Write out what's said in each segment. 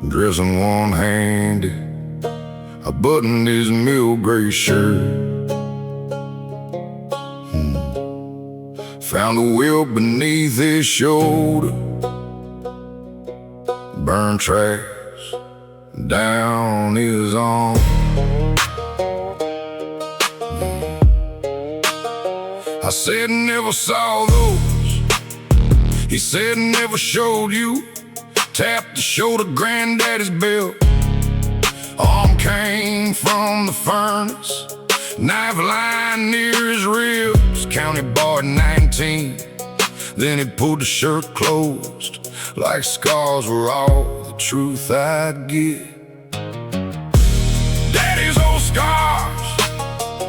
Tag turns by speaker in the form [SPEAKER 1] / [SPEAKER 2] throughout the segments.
[SPEAKER 1] dressing one-handed. I buttoned his milk gray shirt. Found the wheel beneath his shoulder. Burned tracks down his arm. I said never saw those. He said never showed you. Tapped the shoulder, granddaddy's belt. Arm came from the furnace. Knife lying near his ribs. County bar at 19. Then he pulled the shirt closed, like scars were all the truth I'd get. Daddy's old scars,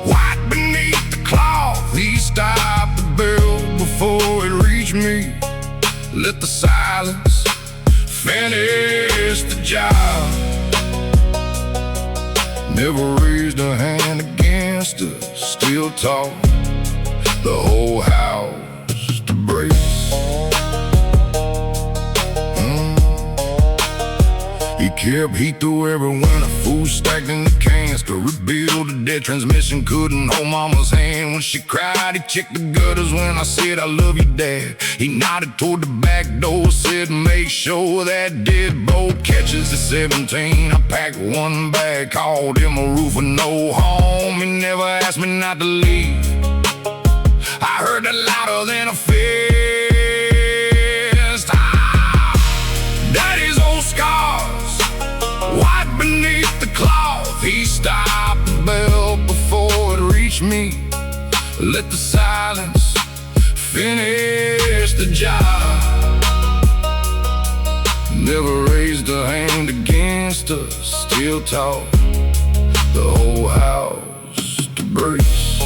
[SPEAKER 1] white beneath the cloth. He stopped the bell before it reached me. Let the silence finish the job. Never raised a hand against us. Still taught the whole house to brace. He kept heat through every winter. Food stacked in the cans to rebuild the dead transmission. Couldn't hold mama's hand when she cried. He checked the gutters when I said I love you, Dad. He nodded toward the back door, said make sure that deadbolt catches. At 17 I packed one bag, called him a roofer, no home. He never asked me not to leave. I heard that louder than a fist. Daddy's old scars, white beneath the cloth. He stopped the bell before it reached me. Let the silence finish the job. Never raised a hand against us. Still taught the whole house to brace.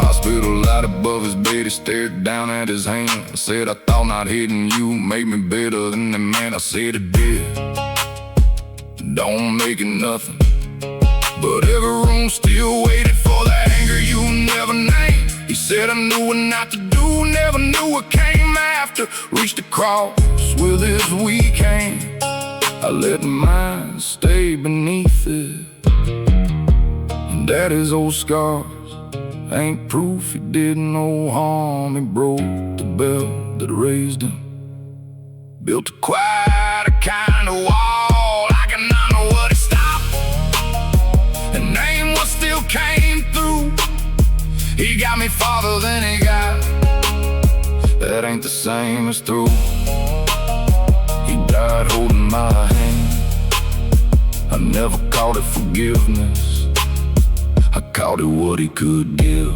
[SPEAKER 1] Hospital light above his bed, he stared down at his hand. Said I thought not hitting you made me better than the man. I said it did. Don't make it nothing, but every room still waited for the anger you never named. He said I knew what not to do, never knew what came after. Reached across with his weak hand. I let mine stay beneath it. And Daddy's old scars ain't proof he did no harm. He broke the bell that raised him. Built quite a kind of wall. I cannot know what he stopped, and name what still came through. He got me farther than he got. That ain't the same as through. He died holding my hand. I never called it forgiveness. I called it what he could give.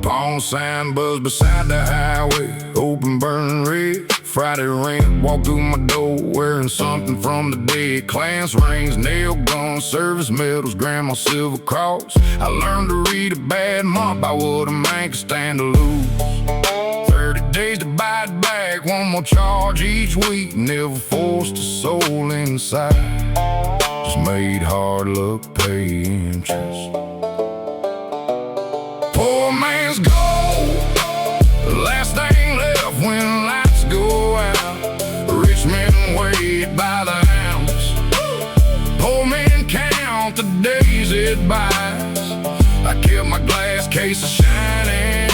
[SPEAKER 1] Palm sign buzz beside the highway, open burning red. Friday rent, walked through my door wearing something from the dead. Class rings, nail guns, service medals, grandma's silver cross. I learned to read a bad month by what a man can stand to lose. 30 days to buy it back, one more charge each week. Never forced a soul inside, just made hard luck pay interest. Poor man's gold, last thing left when lights go out. Rich men wait by the ounce, poor men count the days it buys. I kept my glass case shining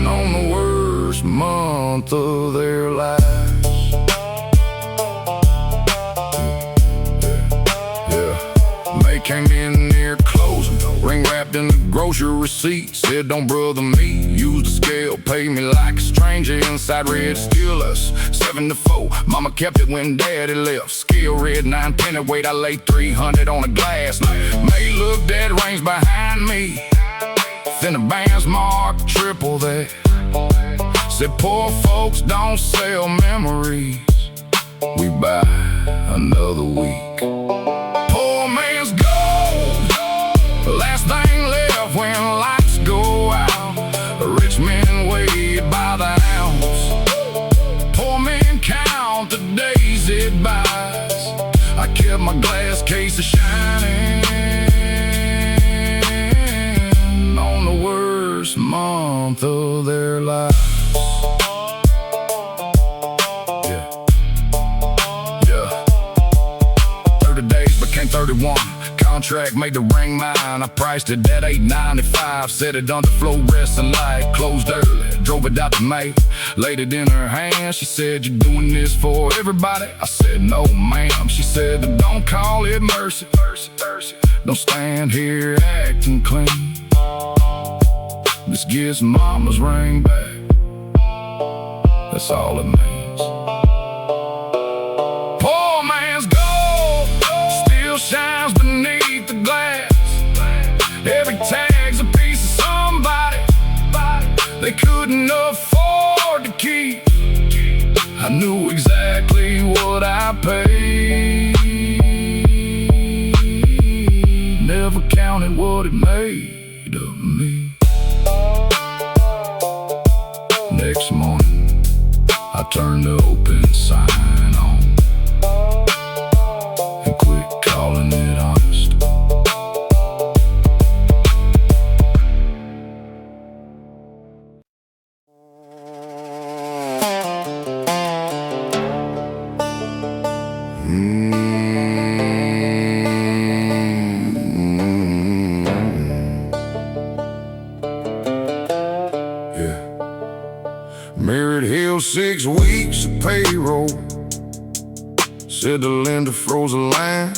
[SPEAKER 1] on the worst month of their lives. They came in near closing, ring wrapped in the grocery receipt. Said don't brother me, use the scale, pay me like a stranger. Inside read still us, 7 to 4. Mama kept it when daddy left. Scale read 9 penny weight, I laid 300 on the glass. May look dead, rings behind me. Then the band's marked triple that. Said poor folks don't sell memories, by another week. Poor man's gold, last thing left when lights go out. Rich men wait by the ounce. Poor men count the days it buys. I kept my glass case of shining on the worst month of their lives. Yeah. 30 days became 31. Contract made the ring mine. I priced it at $8.95. Set it on the floor, resting light. Closed early, drove it out to May. Laid it in her hand. She said, "You doing this for everybody?" I said, "No, ma'am." She said, "Don't call it mercy. Don't stand here acting clean. This gets mama's ring back. That's all it means." Poor man's gold still shines beneath the glass. Every tag's a piece of somebody they couldn't afford to keep. I knew exactly what I paid. Never counted what it made of me. Next morning, I turned the open sign on and quit calling it honest. Married Hill, 6 weeks of payroll. Said the lender froze a line.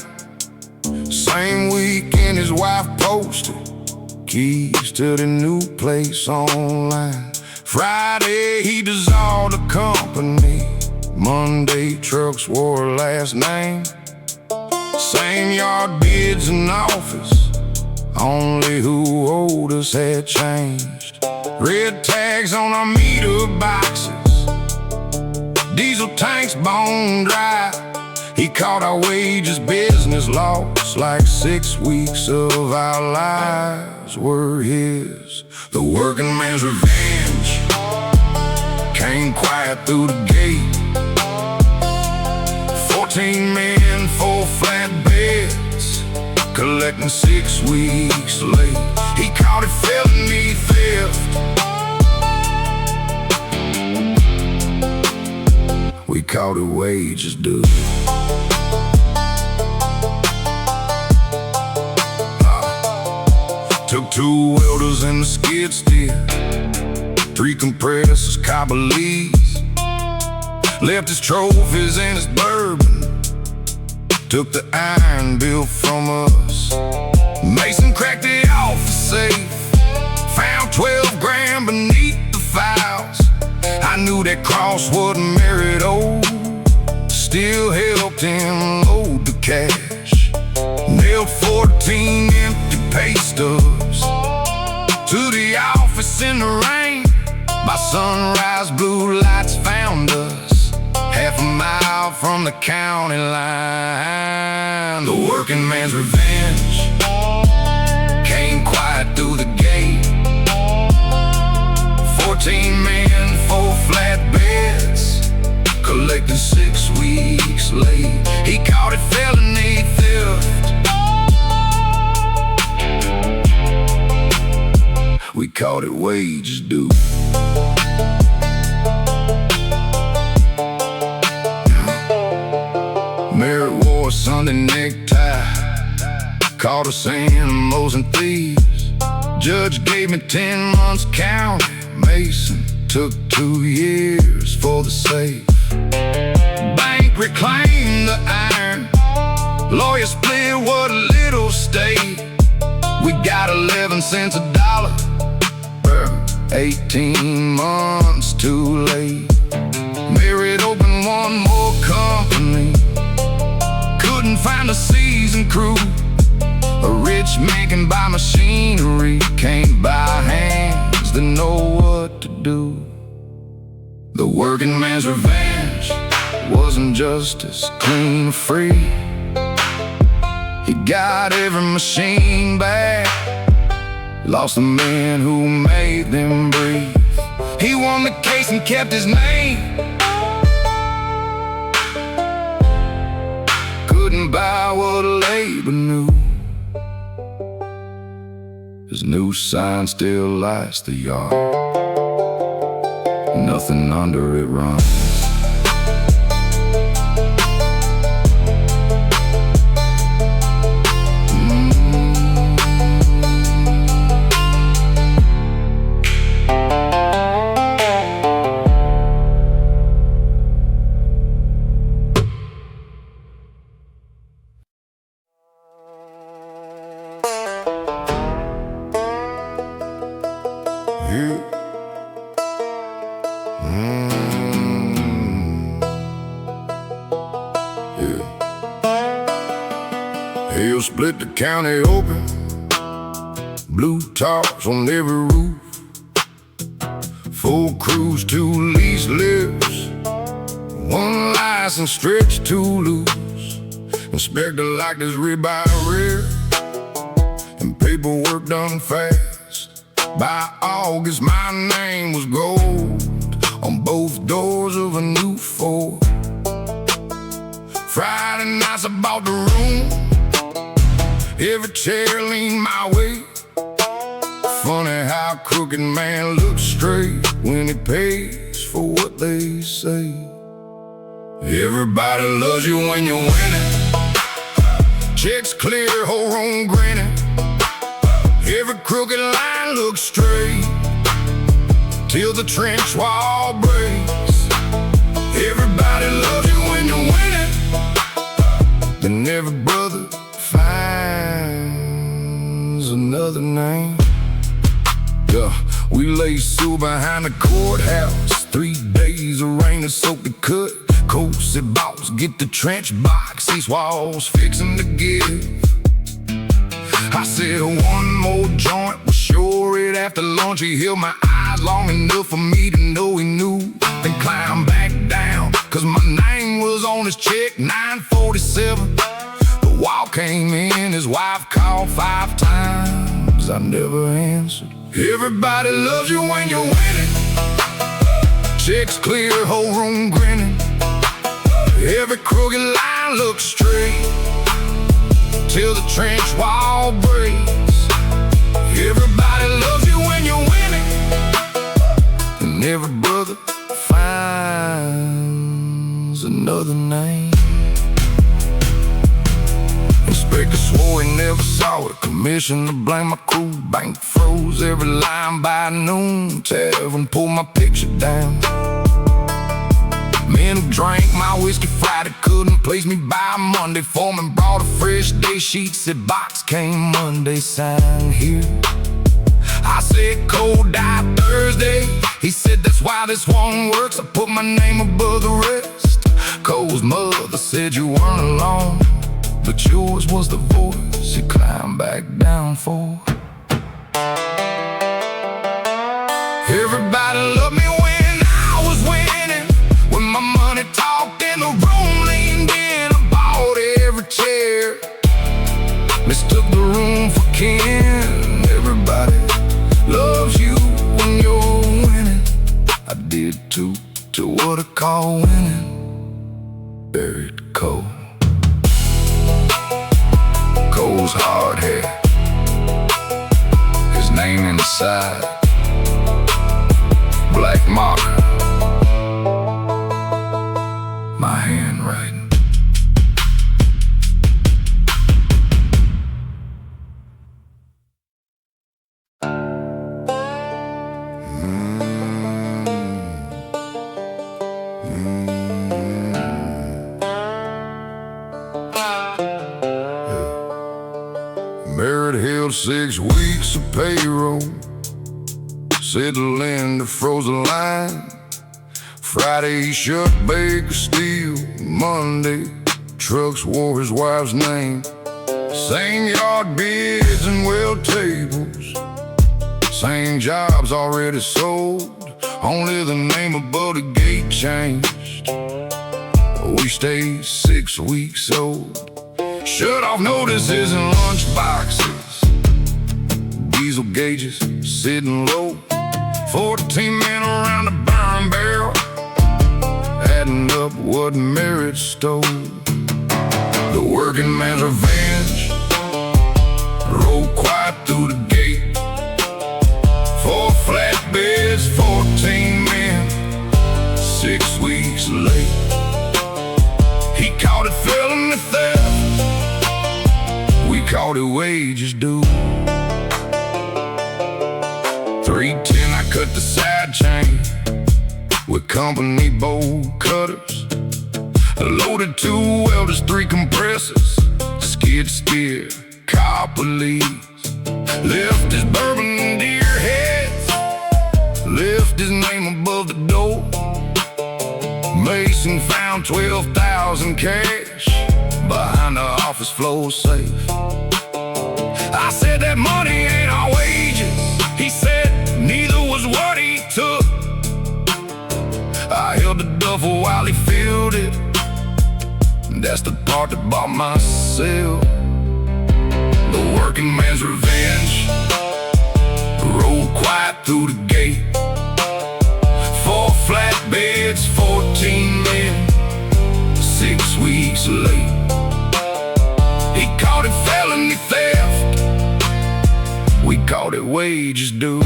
[SPEAKER 1] Same weekend his wife posted keys to the new place online. Friday he dissolved the company. Monday trucks wore her last name. Same yard, bids, and office, only who owed us had changed. Red tags on our meter boxes, diesel tanks bone dry. He caught our wages, business lost, like 6 weeks of our lives were his. The working man's revenge came quiet through the gate. 14 men, 4 flatbeds, collecting 6 weeks late. He caught it felony theft. We called it wages due. Took 2 welders and the skid steer, 3 compressors, Cobblese. Left his trophies and his bourbon, took the iron bill from us. Mason cracked the office safe, found 12 grand beneath the files. I knew that Cross wasn't married old, still helped him load the cash. Nailed 14 empty pay stubs to the office in the rain. By sunrise, blue lights found us, half a mile from the county line. The working man's revenge came quiet through the gate. 14 men, 4 flatbeds, collecting 6 weeks late. He caught it felony theft. We caught it wages due. Mary wore a Sunday necktie, caught us animals and thieves. Judge gave me 10 months county. Mason took 2 years for the safe. Bank reclaimed the iron, lawyer split what little stayed. We got 11 cents a dollar, 18 months too late. Married, opened 1 more company, couldn't find a seasoned crew. A rich man can buy machinery, can't buy hands that know what to do. The working man's revenge wasn't just as clean and free. He got every machine back, lost the man who made them breathe. He won the case and kept his name. Couldn't buy what labor knew. His new sign still lights the yard. Nothing under it runs. He'll split the county open, blue tops on every roof, full crews, 2 lease lives, 1 license stretched too loose. Inspector liked his ribeye rare, and paperwork done fast. By August my name was gold on both doors of a new Ford. Friday nights I bought the room, every chair leaned my way. Funny how a crooked man looks straight when he pays for what they say. Everybody loves you when you're winning. Checks clear, whole room grinning. Every crooked line looks straight till the trench wall breaks. Everybody loves you when you're winning. Then every brother finds another name. Yeah, we lay Sue behind the courthouse. 3 days of rain to soak the cut. Coach said, boss, get the trench box, these walls fixing to give. I said 1 more joint was sure it. After lunch he held my eyes long enough for me to know he knew. Then climbed back down, cause my name was on his check, 947. The wall came in, his wife called 5 times, I never answered. Everybody loves you when you're winning. Checks clear, whole room grinning. Every crooked line looks straight till the trench wall breaks. Everybody loves you when you're winning. And every brother finds another name. Inspector swore he never saw it. Commissioner blamed my crew. Bank froze every line by noon. Tavern pulled my picture down. Men who drank my whiskey Friday couldn't place me by Monday. Foreman brought a fresh day sheet, said box came Monday, sign here. I said cold died Thursday. He said that's why this one works. I put my name above the rest. Cole's mother said you weren't alone, but yours was the voice he climbed back down for. Everybody loved me when I was winning. When my money talked and the room leaned in, I bought every chair, mistook the room for kin. Everybody loves you when you're winning. I did too, to what I call winning. Buried Cole. Cole's hard hair, his name inside, black marker, my handwriting. Merit held 6 weeks of payroll, settled in the frozen line. Friday he shut Baker Steel. Monday trucks wore his wife's name. Same yard bids and well tables, same jobs already sold, only the name above the gate changed. We stayed 6 weeks old. Shut off notices and lunch boxes, diesel gauges sitting low. 14 men around the burn barrel, adding up what merit stole. The working man's revenge rolled quiet through the gate. 4 flatbeds, 14 men, 6 weeks late. He caught it felony theft, we caught it wages due. 310, I cut the side chain with company bolt cutters. Loaded 2 welders, 3 compressors, skid steer, car police. Left his bourbon and deer heads, left his name above the door. Mason found 12,000 cash behind the office floor safe. I said that money ain't our wages. He said neither was what he took. I held the duffel while he filled it. That's the part that bought myself. The working man's revenge rolled quiet through the gate. 4 flatbeds, 14 men, 6 weeks late. He caught it felony theft, we caught it wages due.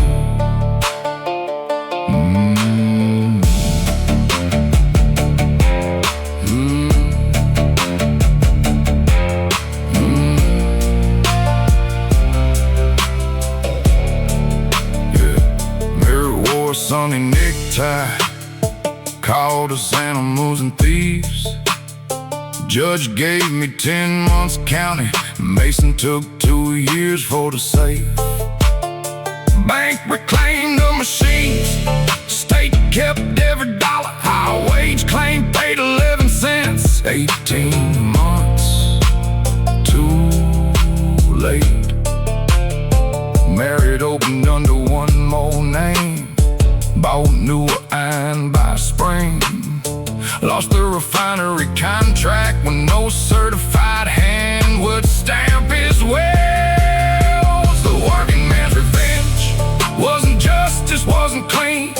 [SPEAKER 1] Sunny necktie, called us animals and thieves. Judge gave me 10 months county. Mason took 2 years for the safe. Bank reclaimed the machines, state kept every dollar. High wage claim paid 11 cents. 18 months too late. Married, opened under one more name. Bought new iron by spring. Lost the refinery contract when no certified hand would stamp his wells. The working man's revenge wasn't justice, wasn't clean.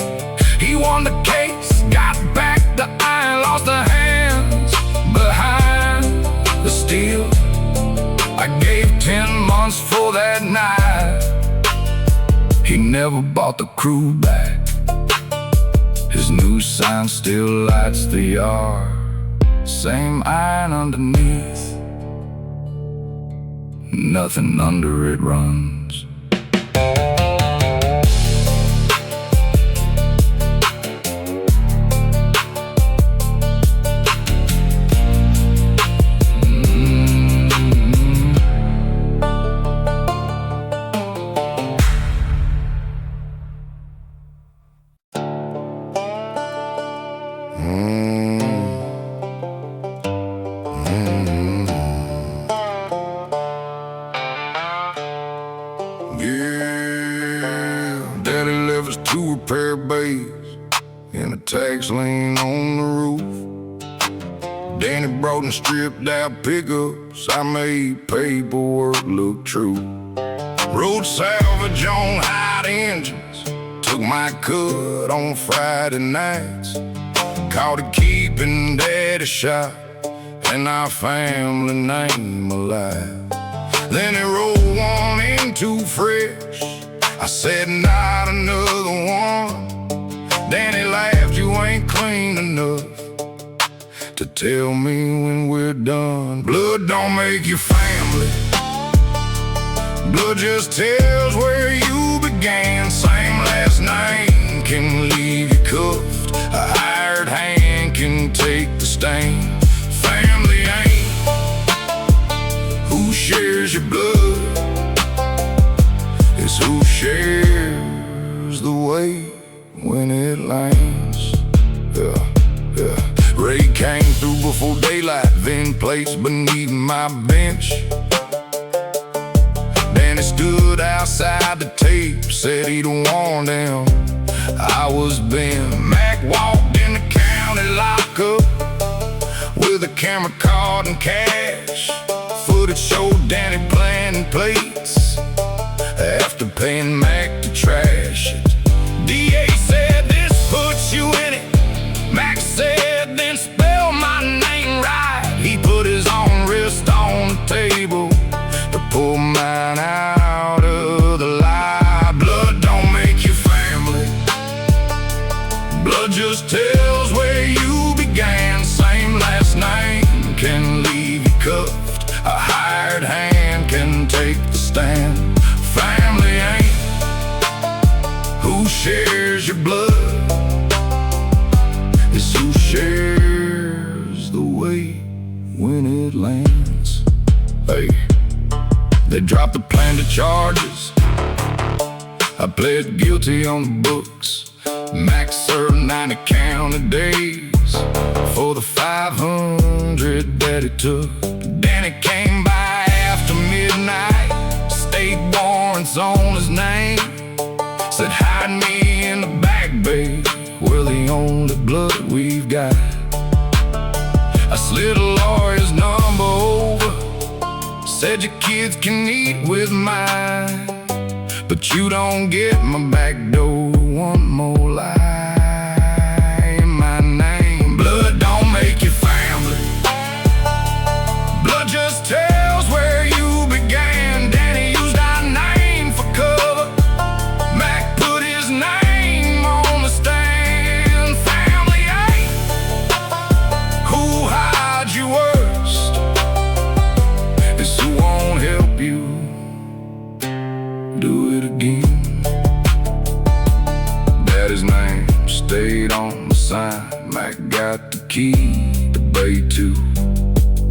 [SPEAKER 1] He won the case, got back the iron, lost the hands behind the steel. I gave 10 months for that night. He never bought the crew back. His new sign still lights the yard, same iron underneath, nothing under it runs. Daddy left us 2 repair bays and a tax lien on the roof. Danny brought in stripped out pickups. I made paperwork look true. Rode salvage on hot engines, took my cut on Friday nights. Caught it keeping Daddy shop and our family name alive. Then he rolled one in too fresh. I said, not another one. Danny laughed, you ain't clean enough to tell me when we're done. Blood don't make you family. Blood just tells where you began. Same last name can leave you cuffed. A hired hand can take the stain. Family ain't who shares your blood, it's who shares the weight when it lands. Ray came through before daylight, then placed beneath my bench. Danny stood outside the tape, said he'd warned them I was Ben. Mac walked in the county lockup, camera card and cash. Footage showed Danny planting plates after paying Mac to trash it. DA said this puts you in it. Mac said then spell my name right. He put his own wrist on the table to pull mine out of the lie. Blood don't make you family. Blood just tells where you began. Same last name can leave you cuffed. A hired hand can take the stand. Family ain't who shares your blood, it's who shares the weight when it lands. Hey, they dropped the planted charges. I pled guilty on the books. Max served 90 counted days for the 500 that he took. Danny came by after midnight, state warrants on his name. Said hide me in the back bay, we're the only blood we've got. I slid a lawyer's number over, said your kids can eat with mine, but you don't get my back door. One more lie in my name. Blood don't make you family. Blood just tells where you began. Danny used our name for cover. Mac put his name on the stand. Family ain't who hides your worst, it's who won't help you do it again. Daddy's name stayed on the sign. Mac got the key to Bay 2.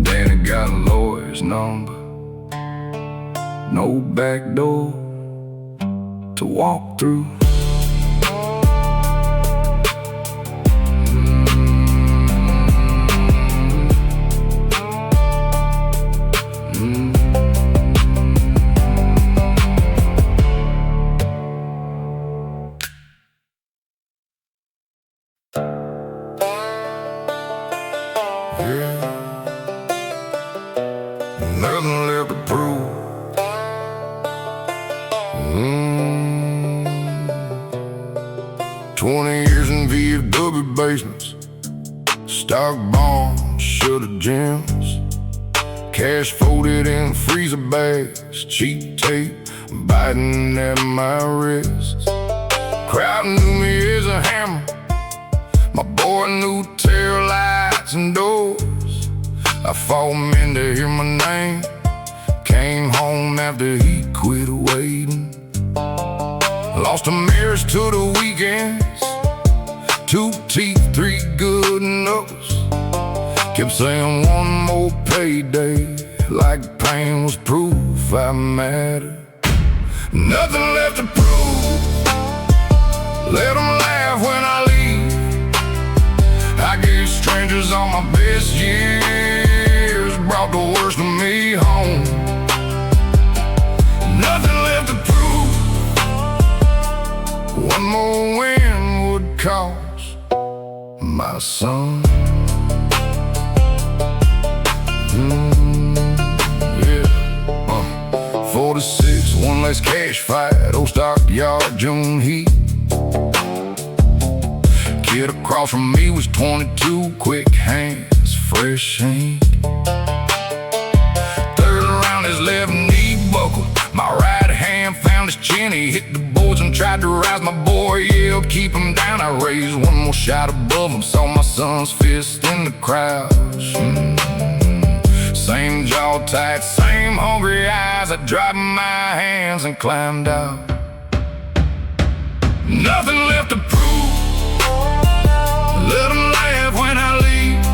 [SPEAKER 1] Danny got a lawyer's number. No back door to walk through. Nothing left to prove. 20 years in VFW basements, stock bonds, shuttered gyms, cash folded in freezer bags, cheap tape biting at my wrists. Crowd knew me as a hammer, my boy knew tail lights and doors. I fought men to hear my name, came home after he quit waiting. Lost a marriage to the weekends, 2 teeth, 3 good knuckles. Kept saying one more payday, like pain was proof I mattered. Nothing left to prove, let them laugh when I leave. I gave strangers all my best years, brought the worst of me home. Nothing left to prove, one more win would cost my son. Yeah, 46, one less cash fight, old stockyard June heat. Kid across from me was 22, quick hands, fresh ink. Third around his left knee buckled, my right hand found his chin. He hit the boards and tried to rise. My boy yelled, keep him down. I raised one more shot above him, saw my son's fist in the crowd. Same jaw tight, same hungry eyes. I dropped my hands and climbed out. Nothing left to prove, let them laugh when I leave.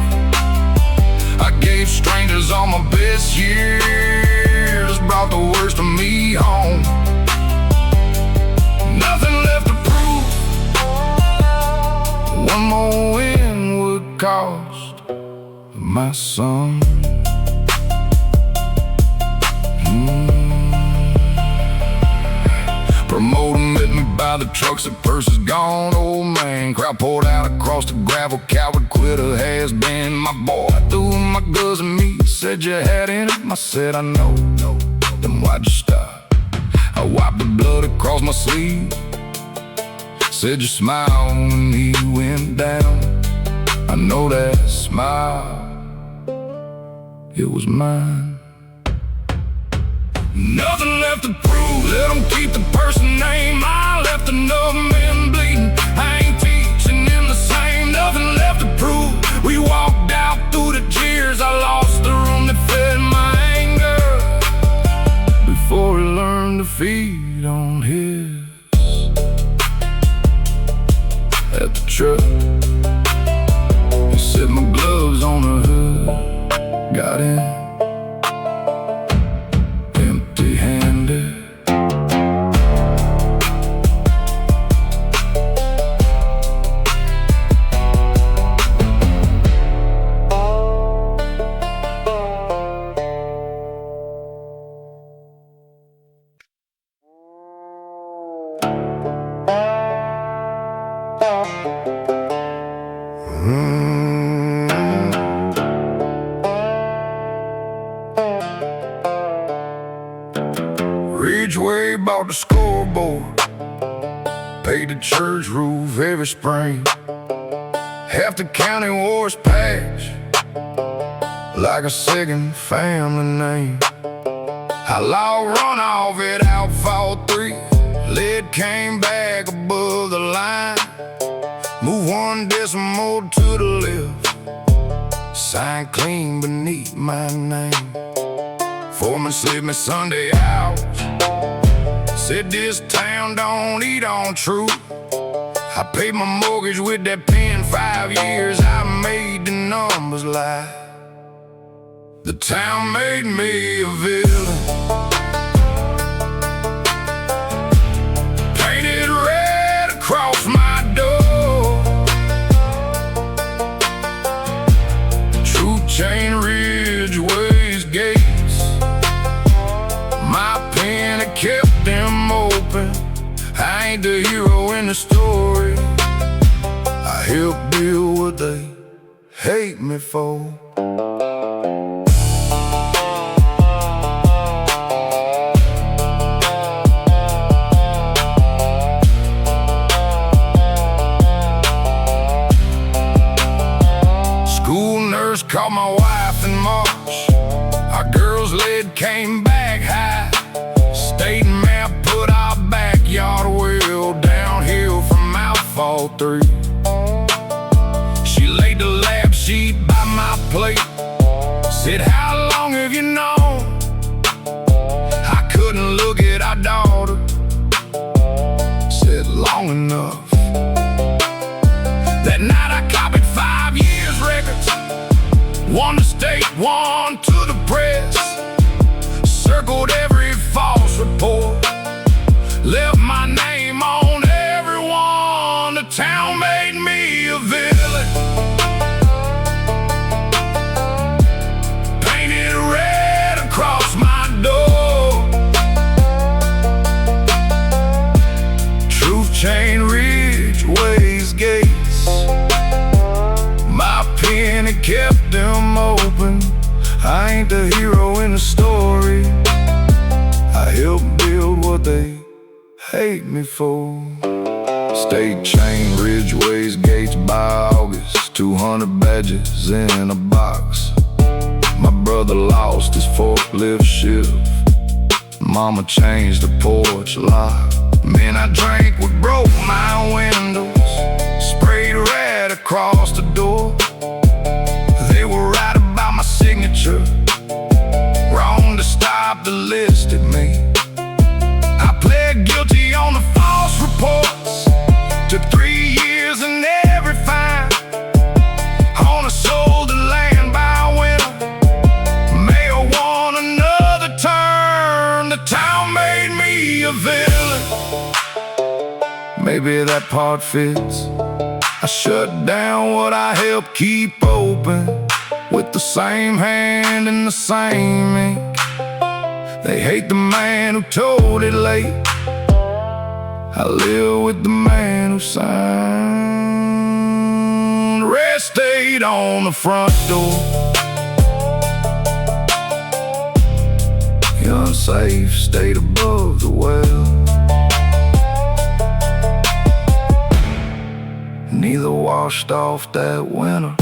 [SPEAKER 1] I gave strangers all my best years, brought the worst of me home. Nothing left to prove, one more win would cost my son. Promoter met me by the trucks, the purse is gone, old man. Crowd poured out across the gravel, coward quitter has been. My boy threw my guns at me, said you had in it. I said I know, then why'd you stop? I wiped the blood across my sleeve, said you smiled when he went down. I know that smile, it was mine. Nothing left to prove, let them keep the person name. I left enough men bleeding, I ain't teaching them the same. Nothing left to prove, we walked out through the jeers. I lost the room that fed my anger before he learned to feed on his. At the truck, he set my gloves on the hood, got in Ridgeway bought the scoreboard, paid the church roof every spring. Half the county wore his patch like a second family name. Outlaw run off at Outlaw 3, lead came back above the line. Move one decimal to the left, sign clean beneath my name. Foreman slid me Sunday out, said this town don't eat on truth. I paid my mortgage with that pen, 5 years I made the numbers lie. The town made me a villain, painted red across my door. Truth chain Ridgeway's gates, my pen had kept them open. I ain't the hero in the story, I helped build what they hate me for. School nurse caught my wife in March, our girls' lead came back high. State map put our backyard well downhill from Outlaw 3. She laid the lap sheet by my plate, said, how long have you known? I couldn't look at our daughter, said, long enough. That night I copied 5 years records, one to state, one to the press. Circled every false report, left my name on everyone. The town made me a villain, painted red across my door. Truth chain Ridgeway's gates, my pen had kept them open. I ain't the hero in the story, I helped build what they hate me for. State chain Ridgeway's gates by August, 200 badges in a box. My brother lost his forklift shift, mama changed the porch lock. Man, I drank what broke my windows, sprayed red across the door. They were right about my signature, wrong to stop the list at me. I pled guilty on the false reports, took 3 years and every fine. Owner sold the land by winter, mayor won another turn. The town made me a villain, maybe that part fits. I shut down what I helped keep open, with the same hand and the same ink. They hate the man who told it late, I live with the man who signed rest date on the front door. The unsafe stayed above the well. Neither washed off that winter.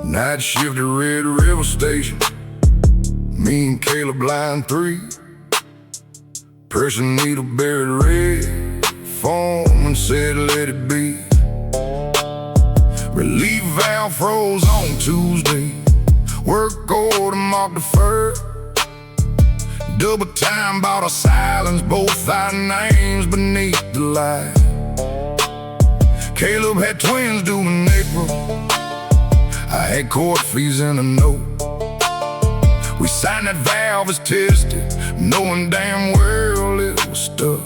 [SPEAKER 1] Night shift at Red River Station. Me and Caleb line 3. Pressure needle buried red. Foreman said let it be. Relief valve froze on Tuesday. Work order marked the first. Double time bought our silence, both our names beneath the light. Caleb had twins due in April. I had court fees and a note. We signed that valve as tested, knowing damn well it was stuck.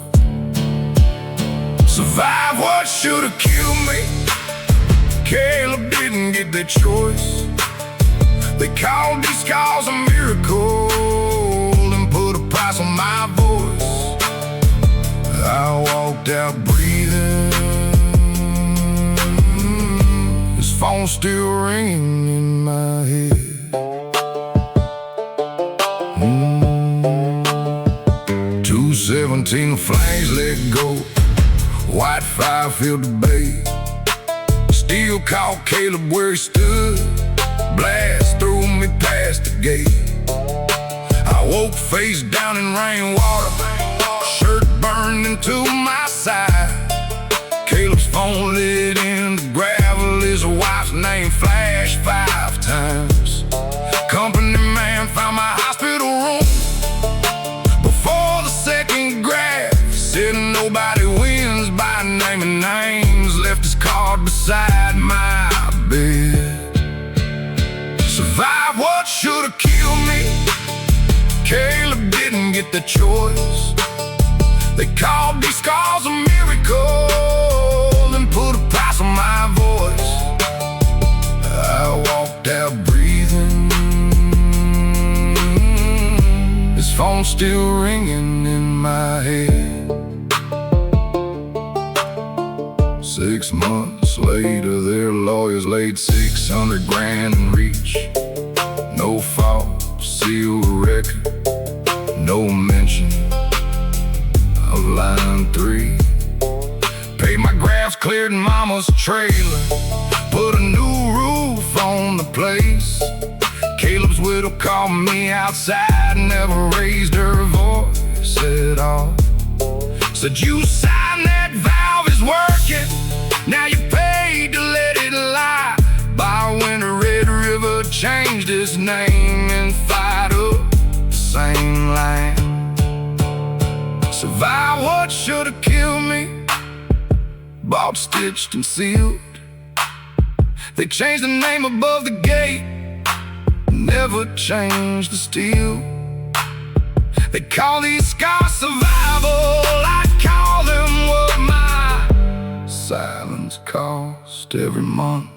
[SPEAKER 1] Survive what should've killed me. Caleb didn't get that choice. They called these scars a miracle and put a price on my voice. I walked out breathing. Phone still ringing in my head. 217, the flames let go. White fire filled the bay. Still called Caleb where he stood. Blast threw me past the gate. I woke face down in rainwater. Shirt burned into my side. Caleb's phone lit in the gravel. His wife's name flashed 5 times. Company man found my hospital room before the second graph. Said nobody wins by naming names. Left his card beside my bed. Survive what should've killed me. Caleb didn't get the choice. They called these scars a miracle and put a price on my voice. I walked out breathing. His phone still ringing in my head. 6 months later, their lawyers laid 600 grand in reach. No fault, sealed record, no mention of line 3. Paid my graphs, cleared mama's trailer, put a new roof on the place. Caleb's widow called me outside, never raised her voice at all. Said you signed that valve is working, now you paid to let it lie. By when the Red River changed its name and fired up the same line. Survive what should've killed me. Bought, stitched, and sealed. They changed the name above the gate, never changed the steel. They call these scars survival. I call them what my silence cost every month.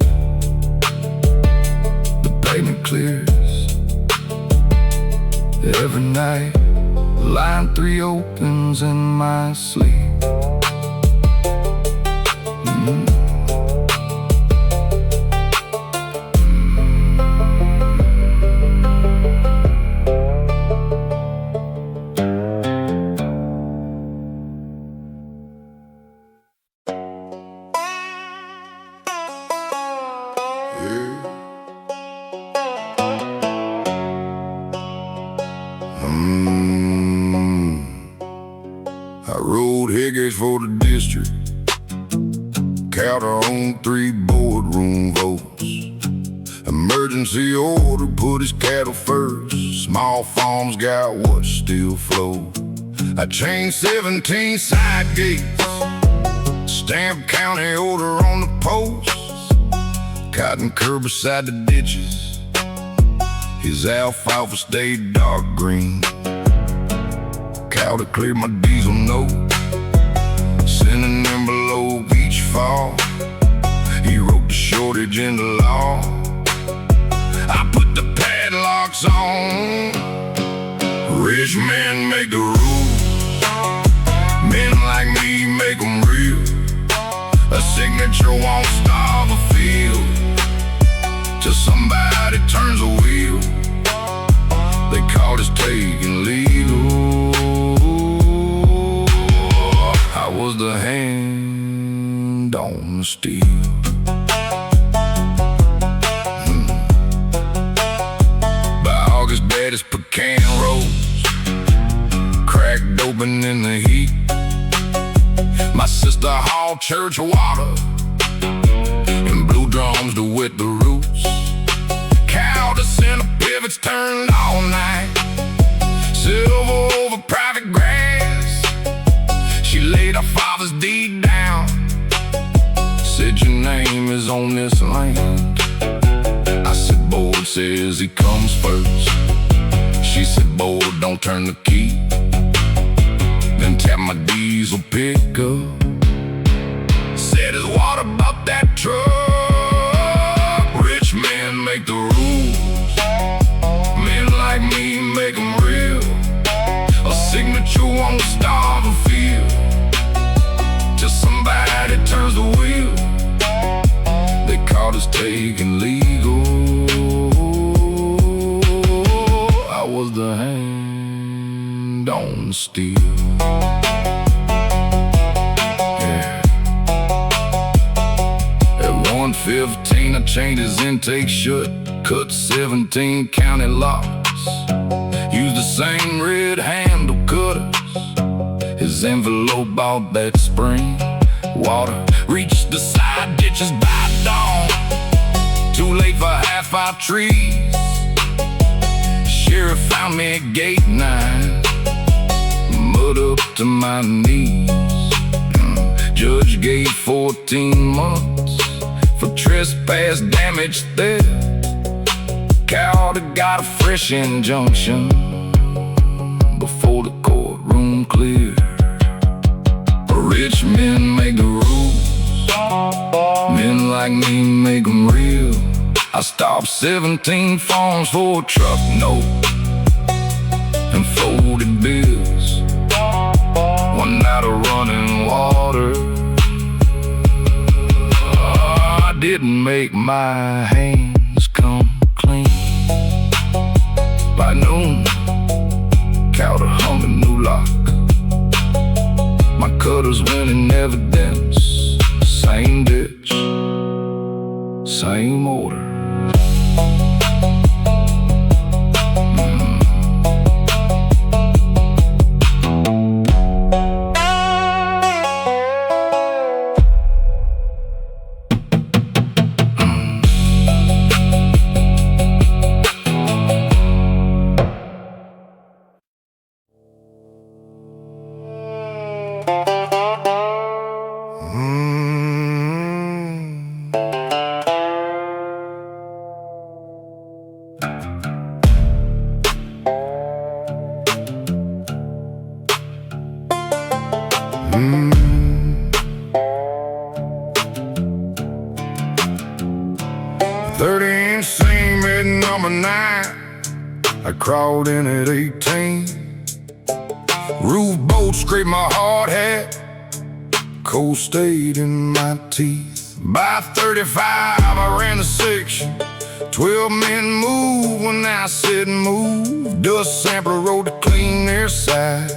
[SPEAKER 1] The payment clears every night. Line 3 opens in my sleep. I rode Higgins for the district. Counter on 3 boardroom votes. Emergency order put his cattle first. Small farms got what still flowed. I changed 17 side gates. Stamp county order on the post, cotton curb beside the ditches. His alfalfa stayed dark green. Cow to clear my diesel note, send an envelope each fall. He wrote the shortage in the law. I put the padlocks on. Rich men make the rules, men like me make them real. A signature won't starve a field till somebody turns a wheel. They caught us taking legal. I was the hand on the steel. By August, baddest pecan rolls, cracked open in the heat. My sister hauled church water and blue drums to wet the roots. Cow to center pivots turned all night, silver over private grass. She laid her father's deed down, said your name is on this land. I said, board says he comes first. She said, board, don't turn the key. Then tapped my diesel pickup, said, is what about that truck? Rich men make the rules, men like me make them real. A signature won't starve a field till somebody turns the wheel. They caught us taking legal. I was the hand on the steel. Yeah. At 1:15 I changed his intake shut, cut 17 county locks. Used the same red handle cutters. His envelope bought that spring water. Reached the side ditches by dawn, too late for half our trees. Sheriff found me at gate 9, mud up to my knees. Judge gave 14 months for trespass, damage, theft. Cow got a fresh injunction before the courtroom cleared. Rich men make the rules, men like me make them real. I stopped 17 farms for a truck note and folded bills. One night of running water, I didn't make my hands come clean. By noon, cow to hung a new lock. My cutters went in evidence, same ditch, same order. I crawled in at 18. Roof bolt scraped my hard hat, cold stayed in my teeth. By 35 I ran the section, 12 men moved when I said move. Dust sampler road to clean their side,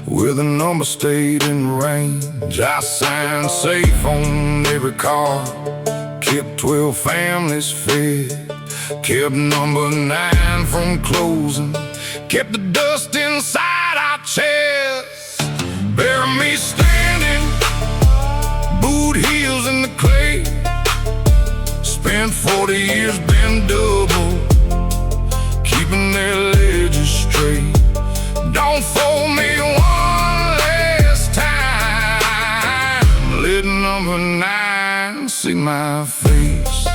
[SPEAKER 1] where the number stayed in range. I signed safe on every car, kept 12 families fed, kept number 9 from closing, kept the dust inside our chests. Bury me standing, boot heels in the clay. Spent 40 years been double, keeping their ledges straight. Don't fold me one last time. number 9, see my face.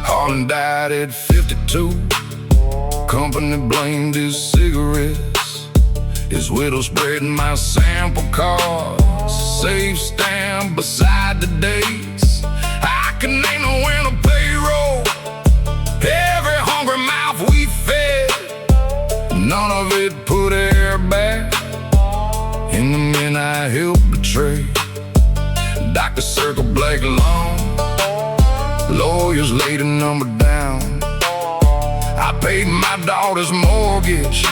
[SPEAKER 1] Harlan died at 52. Company blamed his cigarettes. His widow spreading my sample cards, safe stamp beside the dates. I can name the winter payroll, every hungry mouth we fed. None of it put air back in the men I helped betray. Doctor circled black lung, lawyers laid a number down. I paid my daughter's mortgage,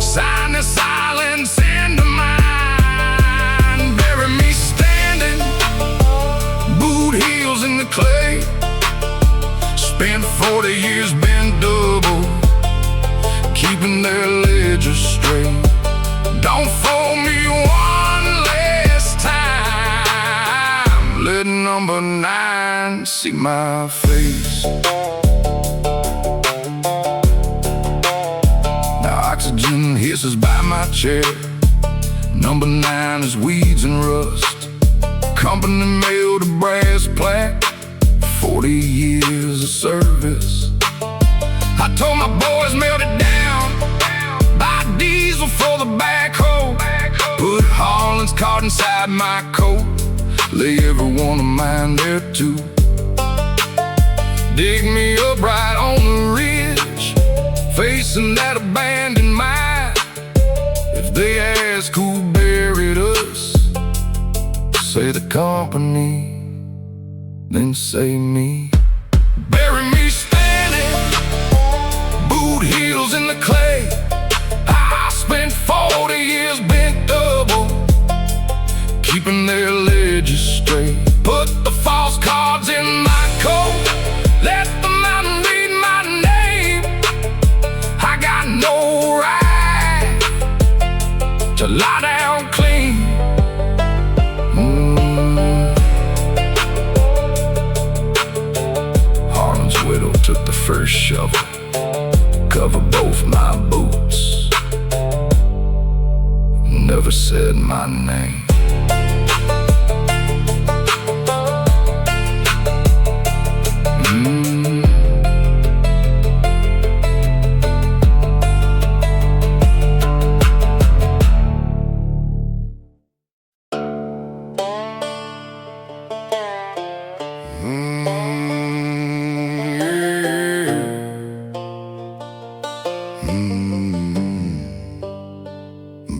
[SPEAKER 1] signed the silence into mine. Bury me standing, boot heels in the clay. Spent 40 years bent double, keeping their ledger straight. Don't fool me one last time. Let number 9 see my face. Now oxygen hisses by my chair. Number 9 is weeds and rust. Company mailed a brass plaque, 40 years of service. I told my boys melt it down, buy diesel for the backhoe. Put Harlan's card inside my coat, lay every one of mine there too. Dig me up right on the ridge, facing that abandoned mine. If they ask who buried us, say the company, then say me. Bury me standing, boot heels in the clay. I spent 40 years bent double, keeping their ledgers straight. Put the false cards in my coat, let the mountain read my name. I got no right to lie down clean. Harlan's widow took the first shovel, covered both my boots, never said my name.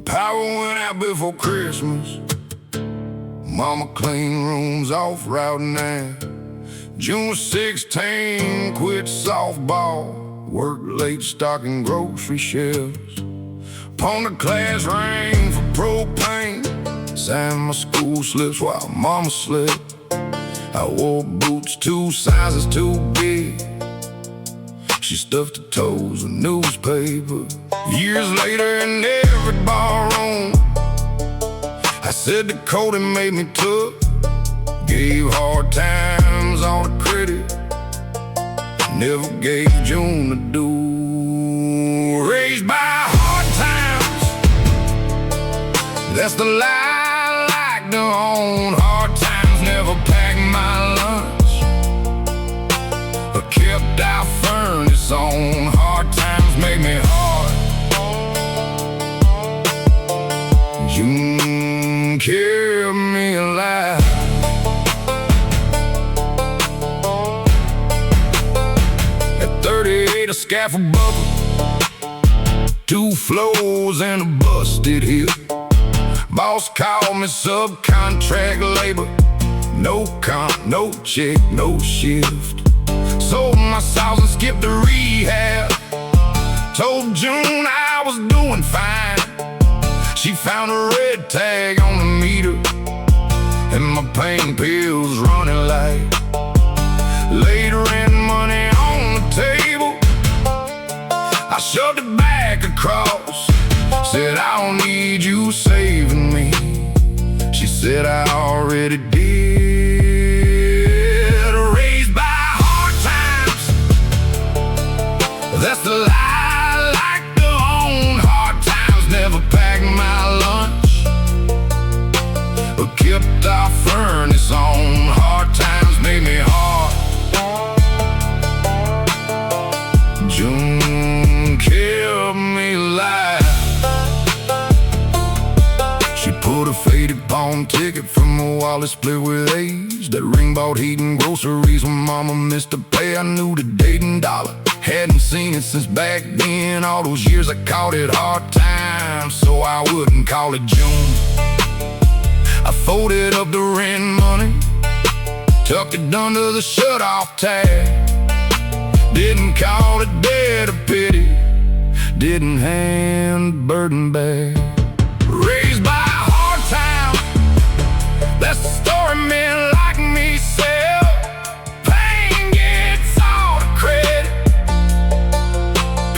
[SPEAKER 1] Power went out before Christmas. Mama cleaned rooms off Route 9. June 16, quit softball, worked late stocking grocery shelves. Upon the class ring for propane, signed my school slips while mama slept. I wore boots 2 sizes too big. She stuffed her toes with newspaper. Years later in every barroom, I said the coat and made me tough. Gave hard times all the credit, never gave June the due. Raised by hard times, that's the lie I like to own. Hard times never packed my lunch, but kept our furnace on. Hard times make me hard. You kept me alive. At 38, a scaffold bubble, 2 floors and a busted hip. Boss called me subcontract labor, no comp, no check, no shift. Sold my sauce and skipped the rehab. Told June I was doing fine. She found a red tag on the meter, and my pain pills running light. Laid rent money on the table, I shoved it back across. Said I don't need you saving me. She said I already did. Raised by hard times, that's the lie I like to own. Hard times never packed my lunch, wallet split with age. That ring bought heat and groceries when mama missed the pay. I knew the dating dollar, hadn't seen it since back then. All those years I called it hard times, so I wouldn't call it June. I folded up the rent money, tucked it under the shut-off tag. Didn't call it debt or pity, didn't hand the burden back. Raised by a hard time, that's the story men like me sell. Pain gets all the credit,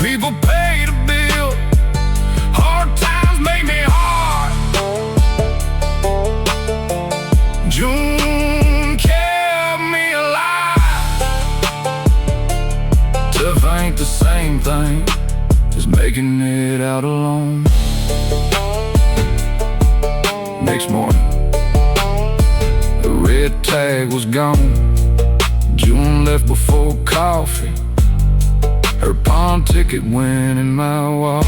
[SPEAKER 1] people pay the bill. Hard times make me hard. June kept me alive. Tough ain't the same thing as making it out alone. Next morning, the red tag was gone. June left before coffee. Her pawn ticket went in my wallet.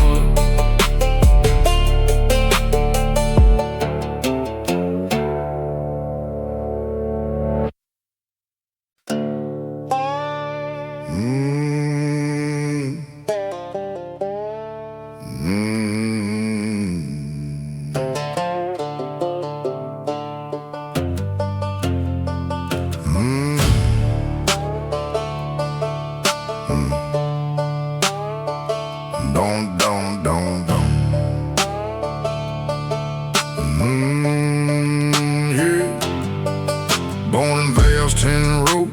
[SPEAKER 1] Born in Vale's 10 Road,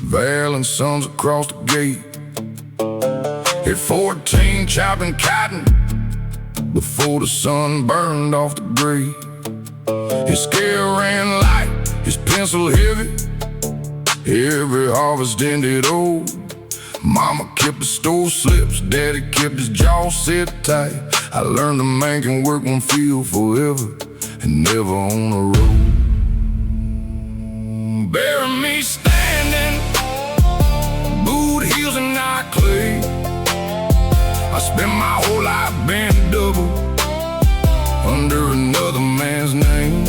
[SPEAKER 1] Val and Sons across the gate. At 14, chopping cotton before the sun burned off the grave. His scale ran light, his pencil heavy. Every harvest ended old. Mama kept the store slips, daddy kept his jaw set tight. I learned a man can work one field forever and never on the road. Bury me standing, boot heels and not clay. I spent my whole life bent double under another man's name.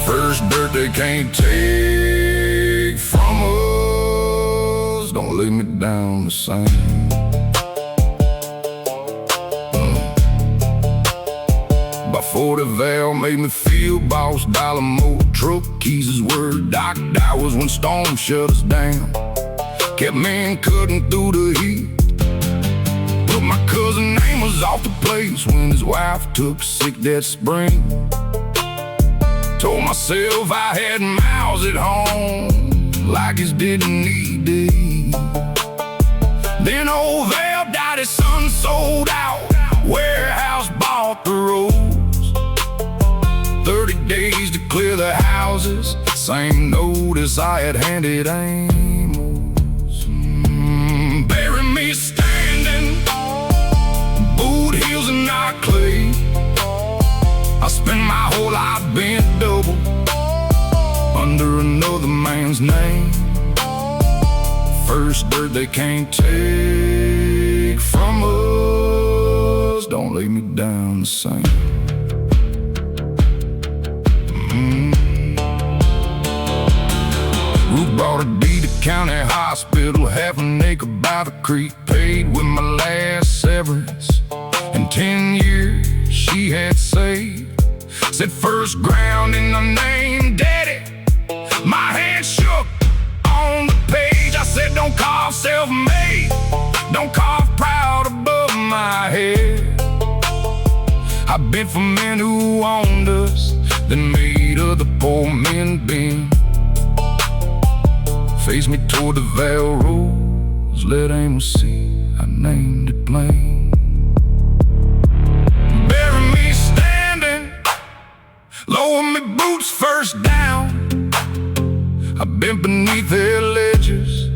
[SPEAKER 1] First dirt they can't take from us, don't lay me down the same. By 40 Val made me feel boss, dollar more. Truck keys is word, docked hours when storm shut us down. Kept men cutting through the heat. But my cousin Amos off the place when his wife took sick that spring. Told myself I had mouths at home, like his didn't need to eat. Then old Val died, his son sold out, warehouse bought the roads. 30 days to clear the houses, same notice I had handed Amos. Bury me standing, boot heels and not clay. I spent my whole life bent double under another man's name. First dirt they can't take from us, don't lay me down the same. Ruth bought a deed to county hospital, half an acre by the creek. Paid with my last severance, and 10 years she had saved. Said first ground in her name, daddy. My hand shook on the page. I said don't cough self-made, don't cough proud above my head. I've been for men who owned us, then made other poor men bend. Face me toward the Val Rose, let Amos see I named it plain. Bury me standing, lower me boots first down. I've been beneath their ledges,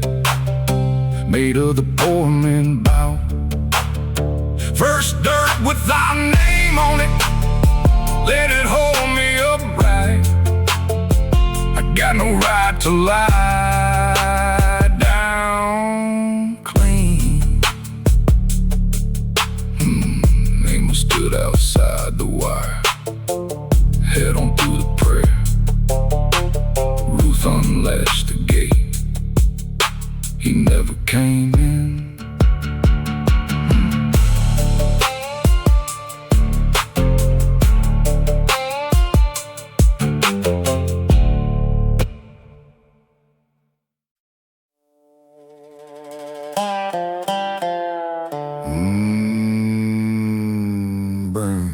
[SPEAKER 1] made other poor men bow. First dirt with our name on it, let it hold me upright. I got no right to lie down clean. Amos stood outside the wire, head Burn.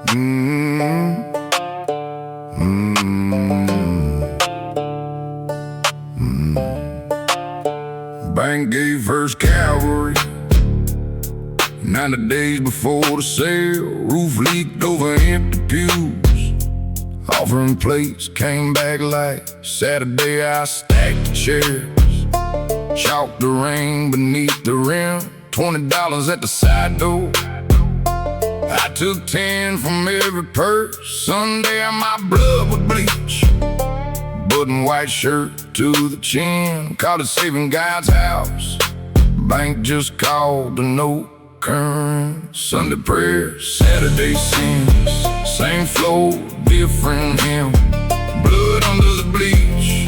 [SPEAKER 1] Mm, mm, mm. Bank gave first cavalry 90 days before the sale. Roof leaked over empty pews. Offering plates came back like Saturday. I stacked the chairs, chalked the ring beneath the rim. $20 at the side door. I took 10 from every purse. Sunday my blood would bleach. Button white shirt to the chin. Called it Saving God's house. Bank just called the note current. Sunday prayer, Saturday sins. Same flow, different hymn. Blood under the bleach.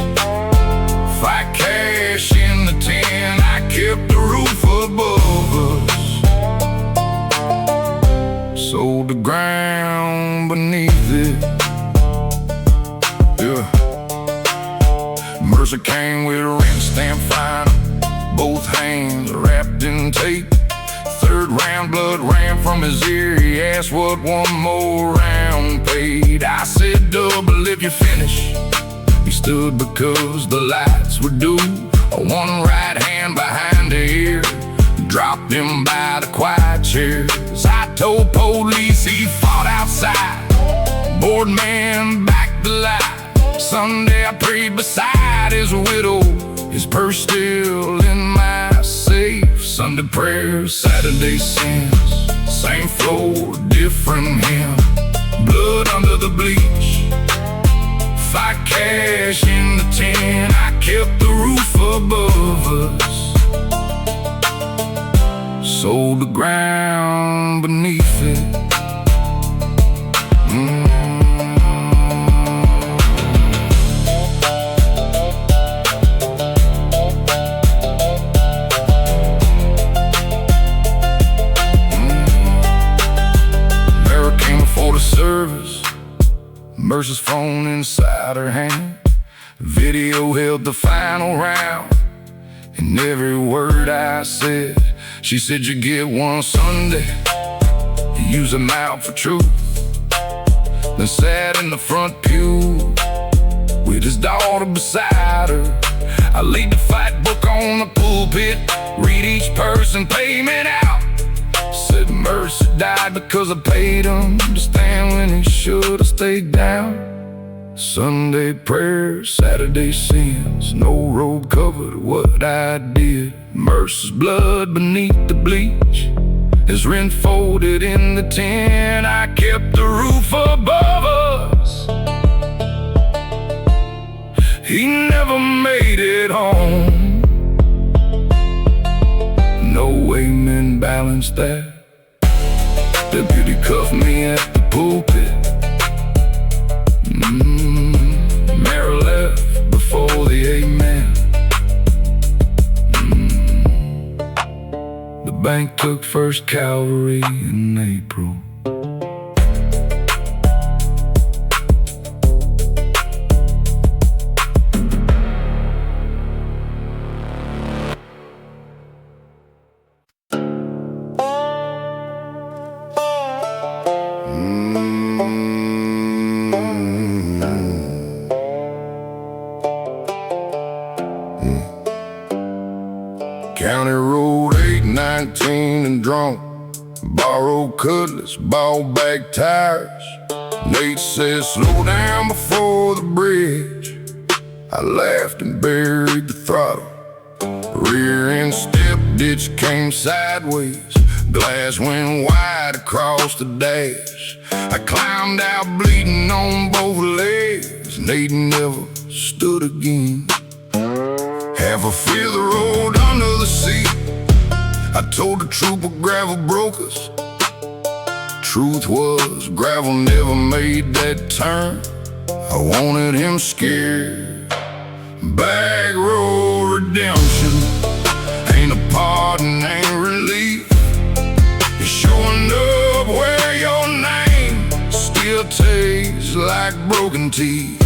[SPEAKER 1] Fight cash in the tin. I kept the roof above us. Sold the ground beneath it. Yeah. Mercer came with a rent stamp final. Both hands wrapped in tape. Third round, blood ran from his ear. He asked what one more round paid. I said double if you finish. He stood because the lights were due. One right hand behind the ear. Dropped him by the quiet chairs. I told police he fought outside. Board man backed the lie. Sunday I prayed beside his widow. His purse still in my safe. Sunday prayer, Saturday sins. Same floor, different hymn. Blood under the bleach. Fight cash in the tin. I kept the roof above us. Sold the ground beneath it. Mary came before the service. Mercer's phone inside her hand. Video held the final round. And every word I said, she said you get one Sunday. Use them out for truth. Then sat in the front pew with his daughter beside her. I laid the fight book on the pulpit. Read each person payment out. Said Mercer died because I paid him to stand when he should have stayed down. Sunday prayer, Saturday sins. No robe covered what I did. Mercer's blood beneath the bleach. His rent folded in the tin. I kept the roof above us. He never made it home. No way men balance that. Deputy cuffed me at the pulpit. Mary left before the amen. The bank took first cavalry in April. County Road 819 and drunk. Borrowed cutlass, ball bag tires. Nate says slow down before the bridge. I laughed and buried the throttle. Rear end step ditch came sideways. Glass went wide across the dash. I climbed out bleeding on both legs. Nate never stood again. Half a fifth of the road under the seat. I told the trooper gravel broke us. Truth was, gravel never made that turn. I wanted him scared. Back road redemption ain't a pardon, ain't relief. You're showing up where your name still tastes like broken teeth.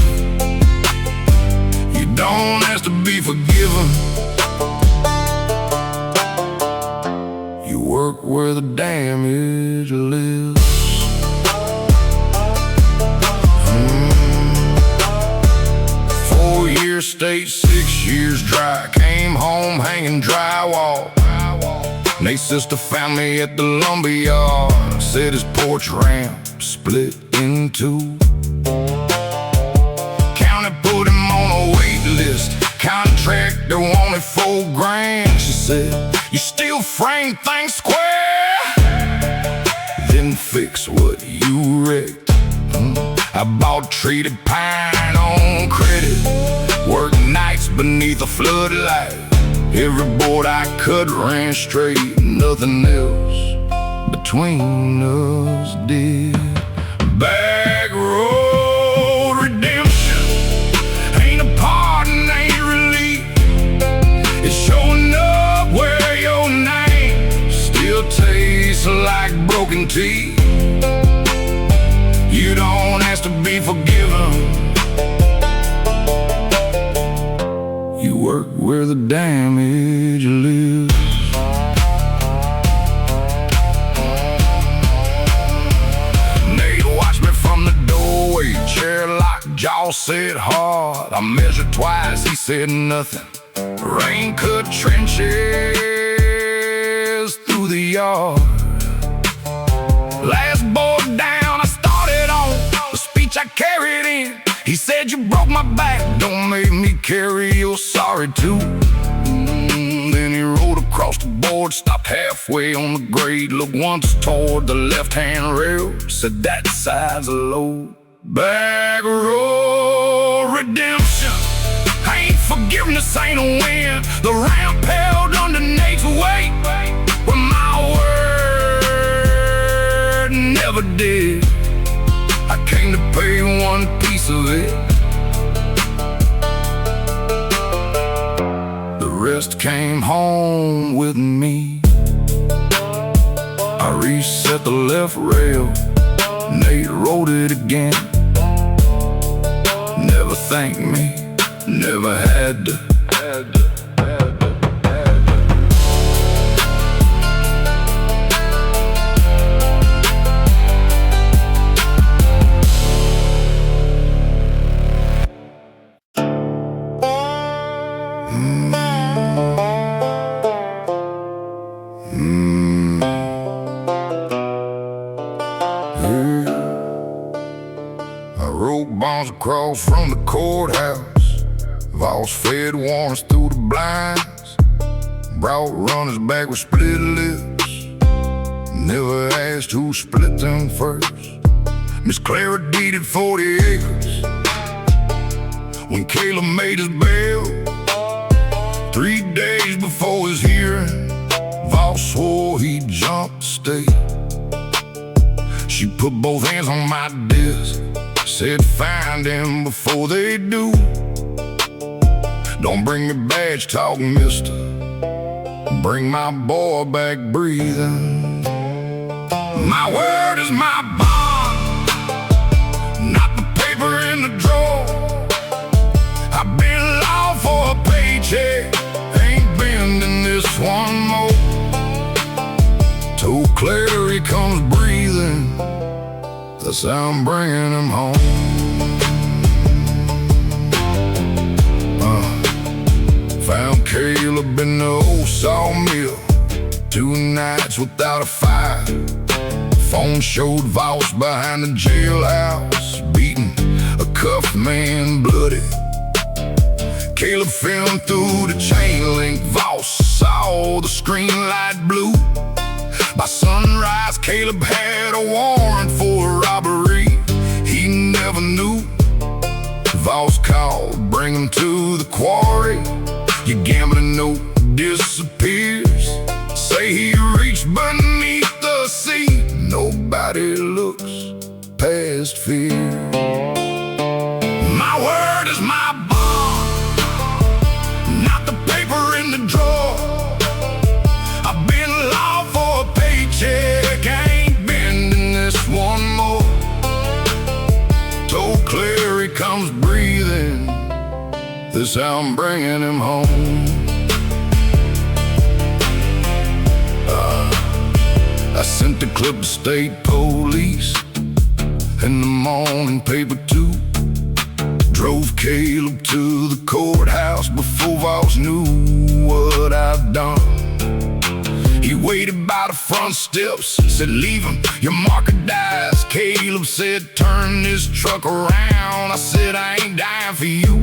[SPEAKER 1] You don't ask to be forgiven, work where the damage lives. 4 years state, 6 years dry. Came home hanging drywall. Nate's sister found me at the lumberyard. Said his porch ramp split in two. County put him on a wait list. Contractor wanted $4,000. She said, you still frame things square, then fix what you wrecked. I bought treated pine on credit. Worked nights beneath a floodlight. Every board I cut ran straight. Nothing else between us did. Back road redemption ain't a pardon, ain't relief. It's showing up where your name still tastes like broken teeth. You don't ask to be forgiven. You work where the damage lives. Nate watched me from the doorway. Chair locked, jaw set hard. I measured twice, he said nothing. Rain cut trenches through the yard. Last board down, I started on the speech I carried in. He said, you broke my back, don't make me carry your sorry too. Then he rolled across the board, stopped halfway on the grade, looked once toward the left-hand rail, said that side's a load. Back road redemption ain't forgiveness, ain't a win. The ramp held under Nate's weight, but my word never did. I came to pay one piece of it. The rest came home with me. I reset the left rail. Nate wrote it again. Never thanked me, never had to. I wrote bonds across from the courthouse. Voss fed warrants through the blinds. Brought runners back with split lips. Never asked who split them first. Miss Clara deeded 40 acres when Caleb made his bail. 3 days before his hearing, Voss swore he'd jump the state. She put both hands on my desk, said find him before they do. Don't bring me badge talk, mister. Bring my boy back breathing. My word is my bond, not the paper in the drawer. I've been law for a paycheck, ain't bending this one more. Told Claire he comes breathing, that's how I'm bringing him home. Found Caleb in the old sawmill, 2 nights without a fire. Phone showed Voss behind the jailhouse, beating a cuffed man bloody. Caleb filmed through the chain link, Voss saw the screen light blue. By sunrise, Caleb had a warrant for a robbery he never knew. Voss called, bring him to the quarry. Your gambling note disappears. Say he reached beneath the seat. Nobody looks past fear. My word is my bond, not the paper in the drawer. I've been law for a paycheck, ain't bending this one more. Told Claire he comes breathing, this how I'm bringing him home. clipped the state police in the morning paper too. Drove Caleb to the courthouse before Voss knew what I'd done. He waited by the front steps, said, "Leave him, your marker dies." Caleb said, "Turn this truck around." I said, "I ain't dying for you.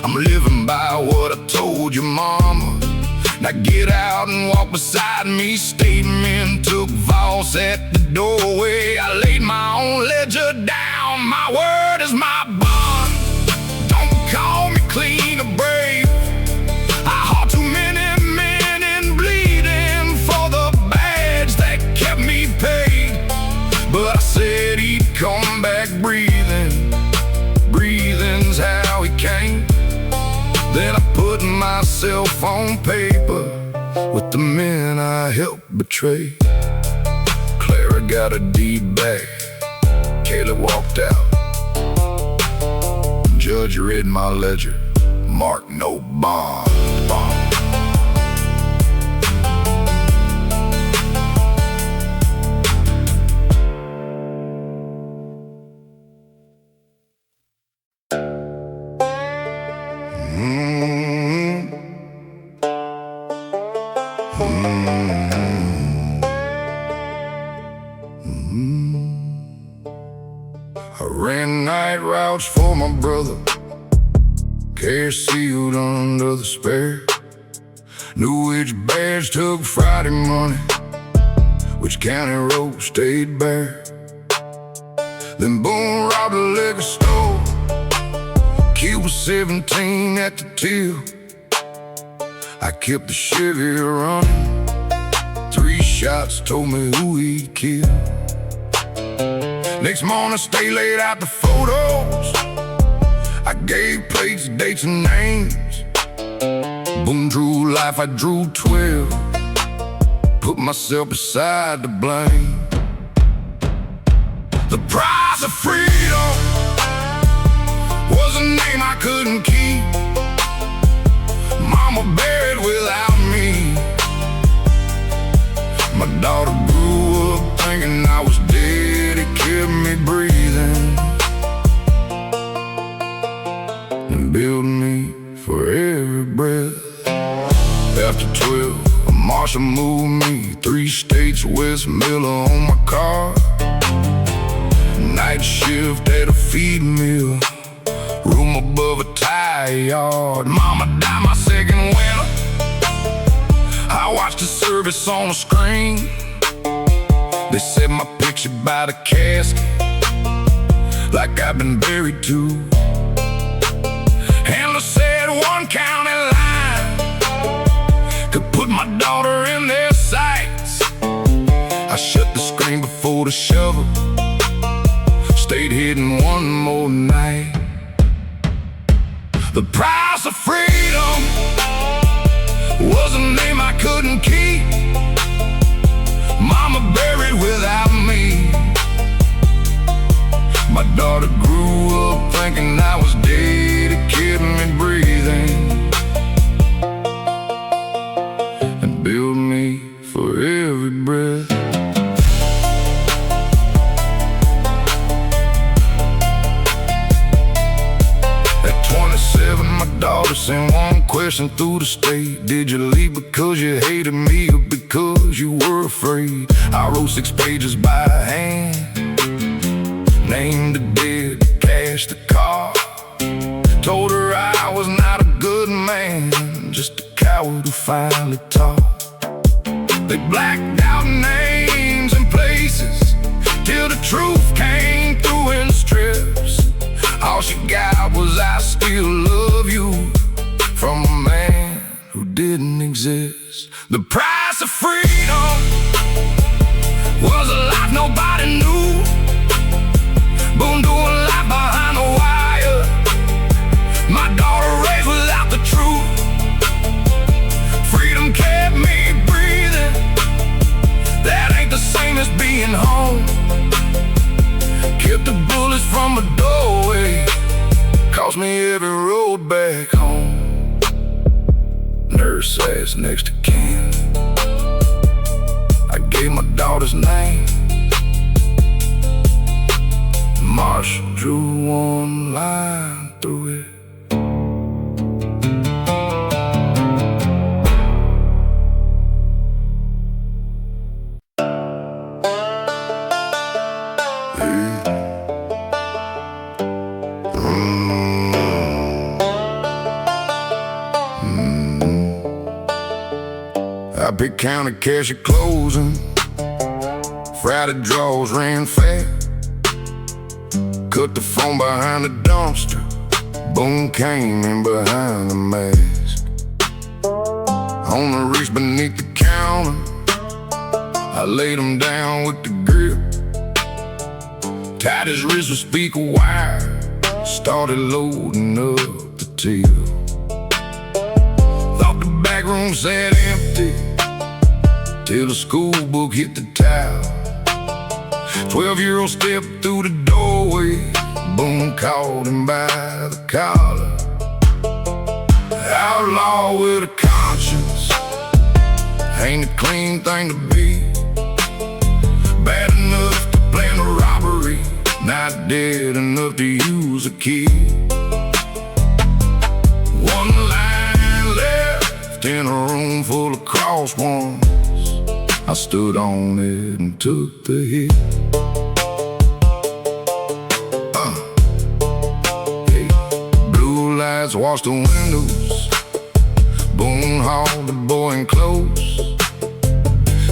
[SPEAKER 1] I'm living by what I told your mama. Now get out and walk beside me." Statement took Voss at the doorway. I laid my own ledger down. My word is my bond. Don't call me clean or brave. I hauled too many men in bleeding for the badge that kept me paid. But I said he'd come back breathing. Breathing's how he came. Then I put myself on paper with the men I helped betray. Clara got a deed back. Caleb walked out. Judge read my ledger. Mark no bond. I ran night routes for my brother, care sealed under the spare. Knew which badge took Friday morning, which county road stayed bare. Then boom, robbed a liquor store. Kid was 17 at the till. I kept the Chevy running. 3 shots told me who he killed. Next morning, stay laid out the photos. I gave plates, dates, and names. Boom, drew life, I drew 12. Put myself beside the blame. The price of freedom was a name I couldn't keep. Mama buried without me. My daughter grew up thinking I was dead. It kept me breathing and built me for every breath. After 12, a marshal moved me 3 states, West Miller on my car. Night shift at a feed mill, room above a tire yard. Mama died my second winter. I watched the service on the screen. They set my picture by the casket, like I've been buried too. Handler said 1 county line could put my daughter in their sights. I shut the screen before the shovel, stayed hidden 1 more night. The price of freedom was a name I couldn't keep. Mama buried without me. My daughter grew up thinking I was dead. It kept me breathing and built me for every breath. At 27, my daughter sent 1 question through the state. Did you leave because you hated me or because you were afraid? I wrote 6 pages by hand, named the dead, cashed the car. Told her I was not a good man, just a coward who finally talked. They blacked out names and places till the truth came through in strips. All she got was "I still love you" from a man who didn't exist. The price of freedom was a life nobody knew. Boom, doing life behind the wire. My daughter raised without the truth. Freedom kept me breathing. That ain't the same as being home. Kept the bullets from a doorway, cost me every road back home. Nurse ass next to kin. I gave my daughter's name. Marshall drew one line through it. I picked county cash at closing. Friday draws ran fast. Cut the phone behind the dumpster. Boom came in behind the mask. On the reach beneath the counter, I laid him down with the grip. Tied his wrist with speaker wire. Started loading up the till. Thought the back room sat empty till the school book hit the towel. 12-year-old stepped through the doorway. Boom caught him by the collar. Outlaw with a conscience, ain't a clean thing to be. Bad enough to plan a robbery, not dead enough to use a key. One line left in a room full of crossed ones. I stood on it and took the hit. Hey. Blue lights washed the windows. Boone hauled the boy in close.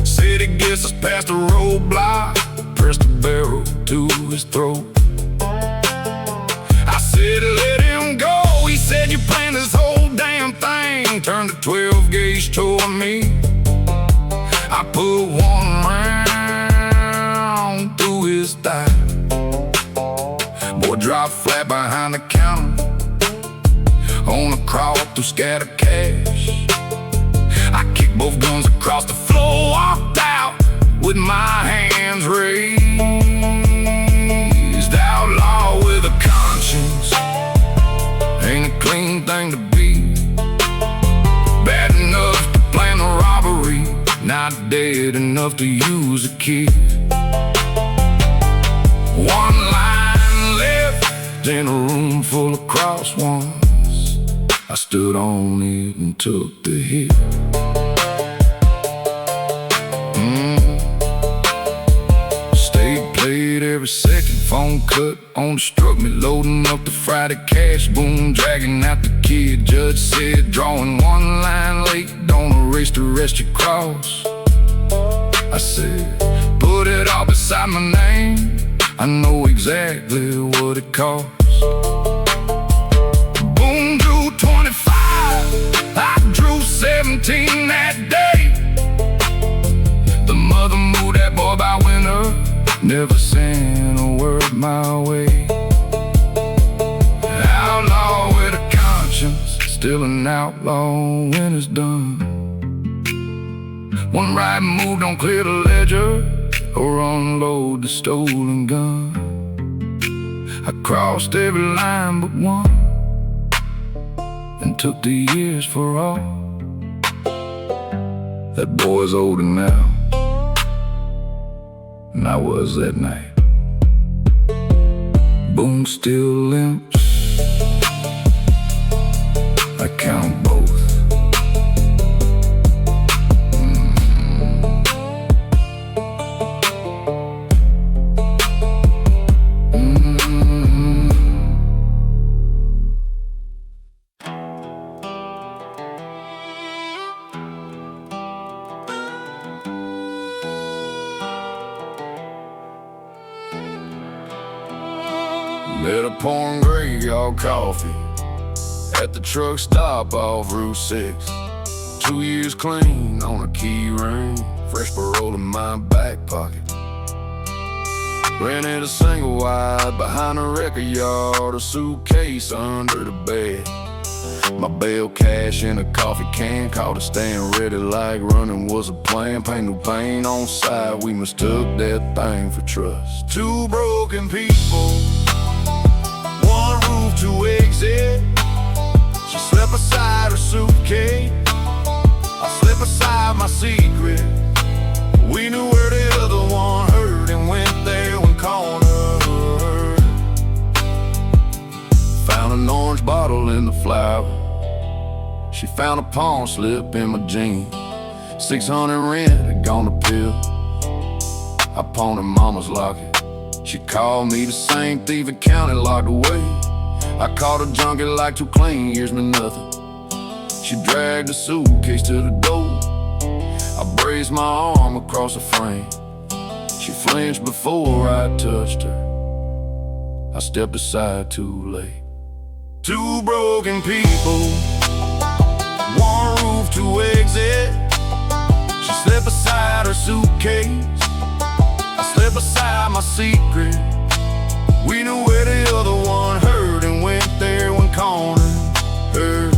[SPEAKER 1] Said he gets us past the roadblock. Pressed the barrel to his throat. I said let him go. He said you planned this whole damn thing. Turned the 12 gauge toward me. I put one round through his thigh. Boy dropped flat behind the counter on a crawl through scattered cash. I kicked both guns across the floor, walked out with my hands raised. Outlaw with a conscience, ain't a clean thing to be. Bad enough to plan a robbery, not dead enough to use a key. One line left in a room full of crossed ones. I stood on it and took the hit. Stayed played every second. Phone cut on the struck me, loading up the Friday cash. Boom, dragging out the kid. Judge said drawing one line late, don't erase the rest you cross. I said, put it all beside my name. I know exactly what it costs. Boom drew 25, I drew 17 that day. The mother moved that boy by winter, never sent a word my way. Outlaw with a conscience, still an outlaw when it's done. One right move don't clear the ledger or unload the stolen gun. I crossed every line but one and took the years for all. That boy's older now than I was that night. Boom still limps, I count both. Met a pouring graveyard coffee at the truck stop off Route 6. 2 years clean on a key ring, fresh parole in my back pocket. Rented a single wide behind a record yard, a suitcase under the bed. My bail cash in a coffee can, caught it staying ready like running was a plan. Paint new paint on side, we mistook that thing for trust. Two broken people, one roof to exit. She slept beside her suitcase, I slept beside my secret. We knew where found a pawn slip in my jeans. 600 rent had gone to pill. I pawned her mama's locket. She called me the same thief and counted locked away. I caught a junkie like 2 clean years meant nothing. She dragged the suitcase to the door. I braced my arm across the frame. She flinched before I touched her. I stepped aside too late. 2 broken people, 1 roof, 2 exits. She slept beside her suitcase. I slept beside my secret. We knew where the other one hurt and went there when cornered hurt.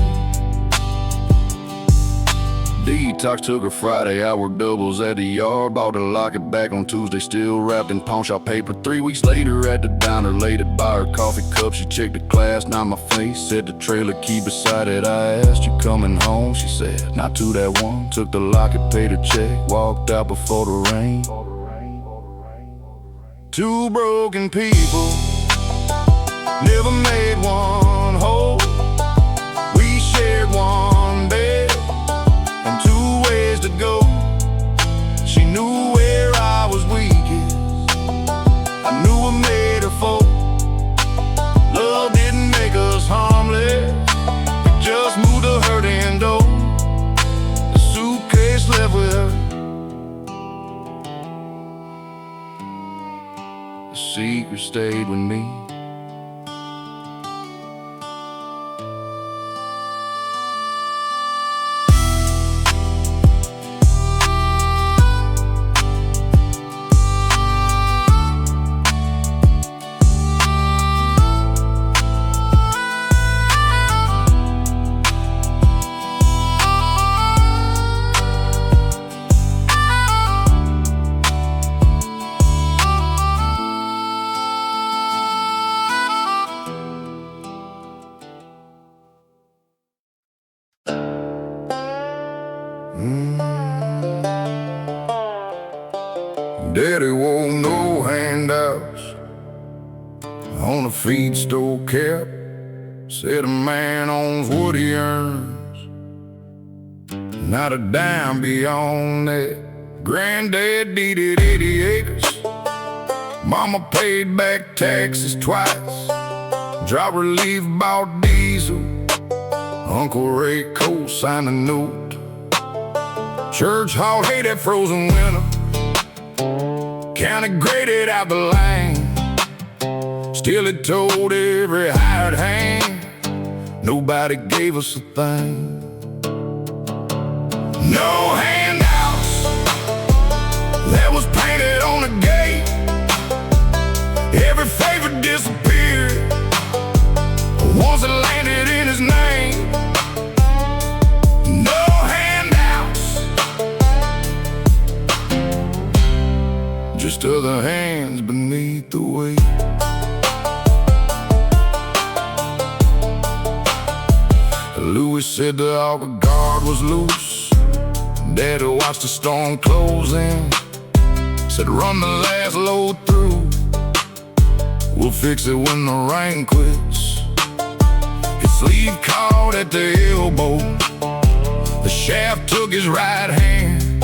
[SPEAKER 1] Detox took her Friday, I worked doubles at the yard. Bought her locket back on Tuesday, still wrapped in pawn shop paper. 3 weeks later at the diner, laid it by her coffee cup. She checked the glass, not my face, said the trailer key beside it. I asked, you coming home? She said, not to that one. Took the locket, paid her check, walked out before the rain. 2 broken people, never made one whole. We shared one bed and 2 ways to go. She knew where I was weakest, I knew what made her fall. Love didn't make us harmless, it just moved the hurting door. The suitcase left with her, the secret stayed with me. Daddy wore no handouts on a feed store cap. Said a man owns what he earns, not a dime beyond that. Granddad deeded 80 acres, Mama paid back taxes twice. Drought relief bought diesel, Uncle Ray co-signed a note. Church hall hated that frozen winter, county graded out the line. Still it told every hired hand, nobody gave us a thing. No handouts, that was painted on the gate. Every favor disappeared once it landed in his name. No handouts, just other hands beneath the weight. Louis said the auger guard was loose. Daddy watched the storm close in, said run the last load through, we'll fix it when the rain quits. His sleeve caught at the elbow, the shaft took his right hand.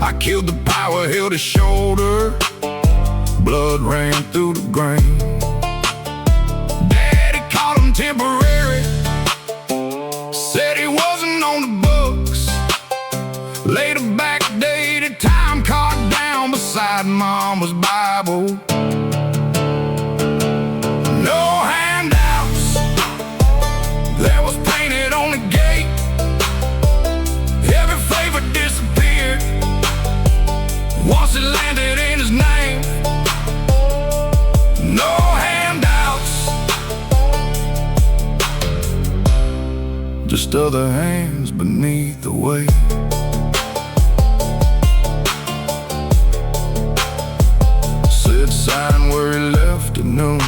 [SPEAKER 1] I killed the power, held his shoulder, blood ran through the grain. Daddy called him temporary, said he wasn't on the books. Laid a backdated time card down beside Mama's Bible. No handouts, that was painted on the gate. Every favor disappeared once it landed in his name. No handouts, just other hands beneath the weight. Said sign where he left at noon,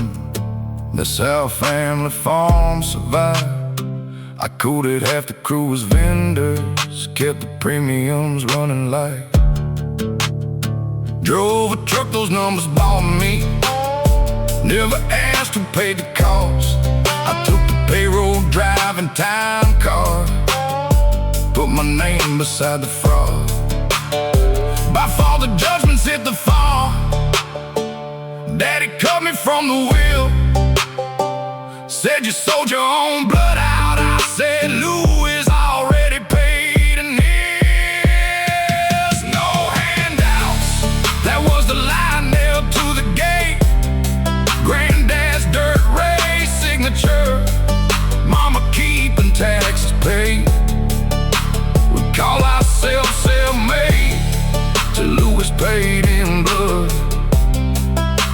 [SPEAKER 1] that's how family farm survived. I coated half the crew was vendors, kept the premiums running light. Drove a truck, those numbers bought me, never asked who paid the cost. I took the payroll driving time card. put my name beside the fraud. By fall the judgments hit the fall. Daddy cut me from the wheel, said you sold your own blood out. I said Lou is already paid, and here's no handouts. That was the line nailed to the gate. Granddad's dirt race signature, mama keeping taxes paid. We call ourselves self-made till Lou was paid in blood.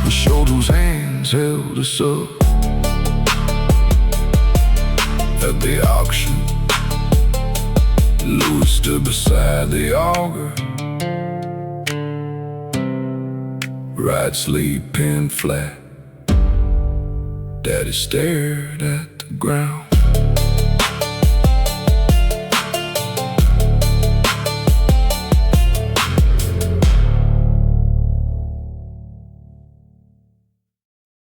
[SPEAKER 1] We showed whose hands held us up at the auction. Louis stood beside the auger, right sleeve pinned flat. Daddy stared at the ground.